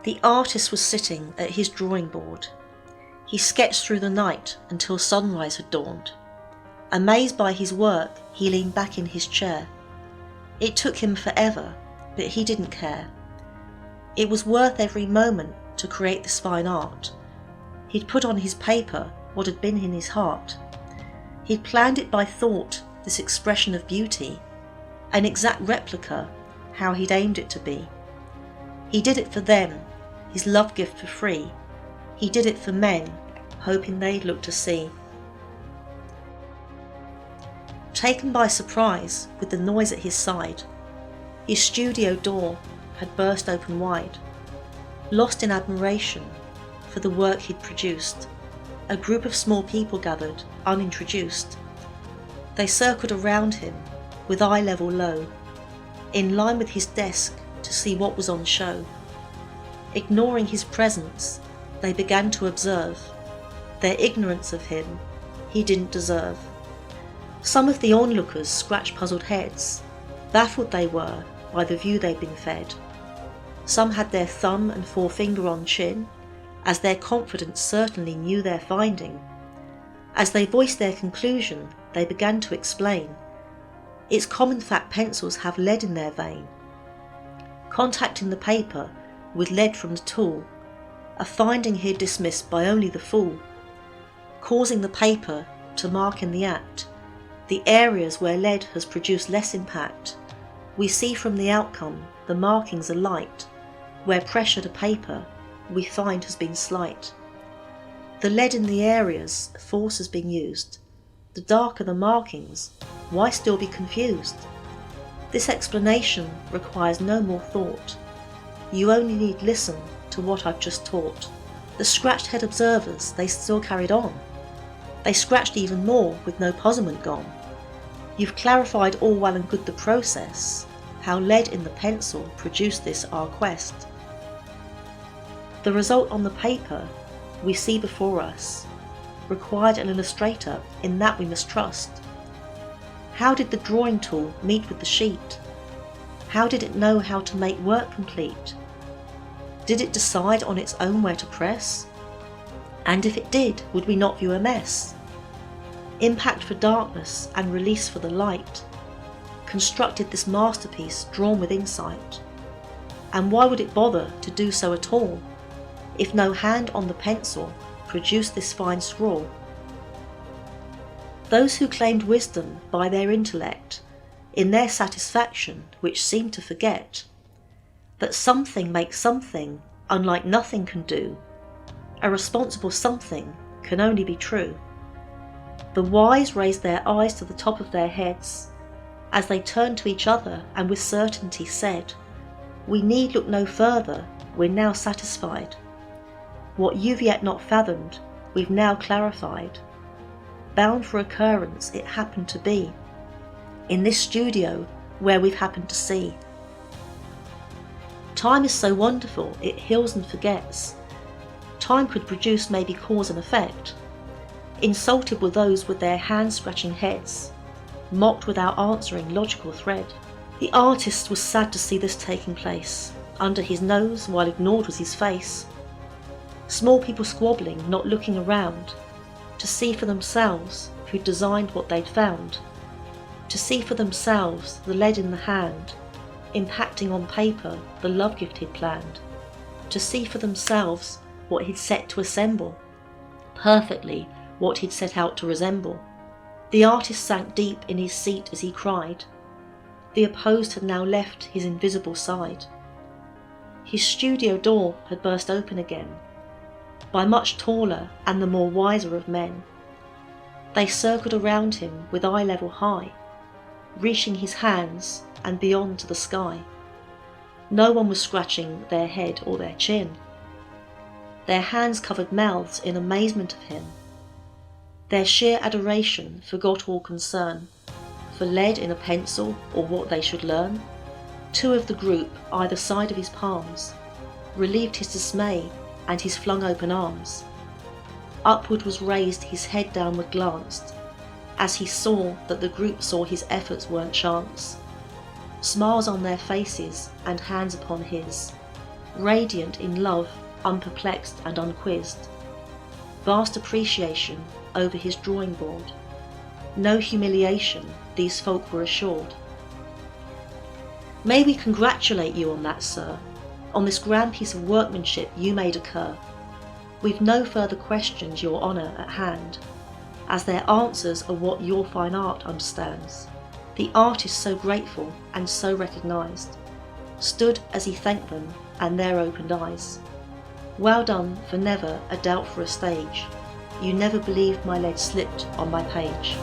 The artist was sitting at his drawing board. He sketched through the night until sunrise had dawned. Amazed by his work, he leaned back in his chair. It took him forever, but he didn't care. It was worth every moment to create this fine art. He'd put on his paper what had been in his heart. He'd planned it by thought, this expression of beauty, an exact replica, how he'd aimed it to be. He did it for them, his love gift for free. He did it for men, hoping they'd look to see. Taken by surprise with the noise at his side, his studio door had burst open wide. Lost in admiration for the work he'd produced, a group of small people gathered, unintroduced. They circled around him with eye level low, in line with his desk to see what was on show. Ignoring his presence, they began to observe their ignorance of him he didn't deserve. Some of the onlookers scratched puzzled heads, baffled they were by the view they'd been fed. Some had their thumb and forefinger on chin, as their confidence certainly knew their finding. As they voiced their conclusion, they began to explain. It's common fact pencils have lead in their vein. Contacting the paper with lead from the tool, a finding here dismissed by only the fool, causing the paper to mark in the act the areas where lead has produced less impact. We see from the outcome the markings are light, where pressure to paper we find has been slight. The lead in the areas force has been used. The darker the markings, why still be confused? This explanation requires no more thought. You only need listen to what I've just taught. The scratched head observers, they still carried on. They scratched even more with no puzzlement gone. You've clarified all well and good the process, how lead in the pencil produced this our quest. The result on the paper we see before us required an illustrator, in that we must trust. How did the drawing tool meet with the sheet? How did it know how to make work complete? Did it decide on its own where to press? And if it did, would we not view a mess? Impact for darkness and release for the light constructed this masterpiece drawn with insight. And why would it bother to do so at all, if no hand on the pencil produced this fine scrawl? Those who claimed wisdom by their intellect, in their satisfaction which seemed to forget that something makes something unlike nothing can do, a responsible something can only be true. The wise raised their eyes to the top of their heads as they turned to each other and with certainty said, "We need look no further, we're now satisfied. What you've yet not fathomed, we've now clarified. Bound for occurrence it happened to be, in this studio where we've happened to see. Time is so wonderful, it heals and forgets. Time could produce maybe cause and effect. Insulted were those with their hand-scratching heads, mocked without answering logical thread. The artist was sad to see this taking place, under his nose while ignored was his face. Small people squabbling, not looking around, to see for themselves who'd designed what they'd found. To see for themselves the lead in the hand, impacting on paper the love gift he'd planned. To see for themselves what he'd set to assemble, perfectly what he'd set out to resemble. The artist sank deep in his seat as he cried. The opposed had now left his invisible side. His studio door had burst open again, by much taller and the more wiser of men. They circled around him with eye level high, reaching his hands and beyond to the sky. No one was scratching their head or their chin. Their hands covered mouths in amazement of him. Their sheer adoration forgot all concern for lead in a pencil or what they should learn. Two of the group either side of his palms relieved his dismay and his flung open arms. Upward was raised, his head downward glanced, as he saw that the group saw his efforts weren't chance. Smiles on their faces and hands upon his, radiant in love, unperplexed and unquizzed. Vast appreciation over his drawing board. No humiliation, these folk were assured. May we congratulate you on that, sir, on this grand piece of workmanship you made occur. We've no further questions, your honour, at hand, as their answers are what your fine art understands. The artist so grateful and so recognised, stood as he thanked them, and there opened eyes. Well done for never a doubt for a stage. You never believed my lead slipped on my page.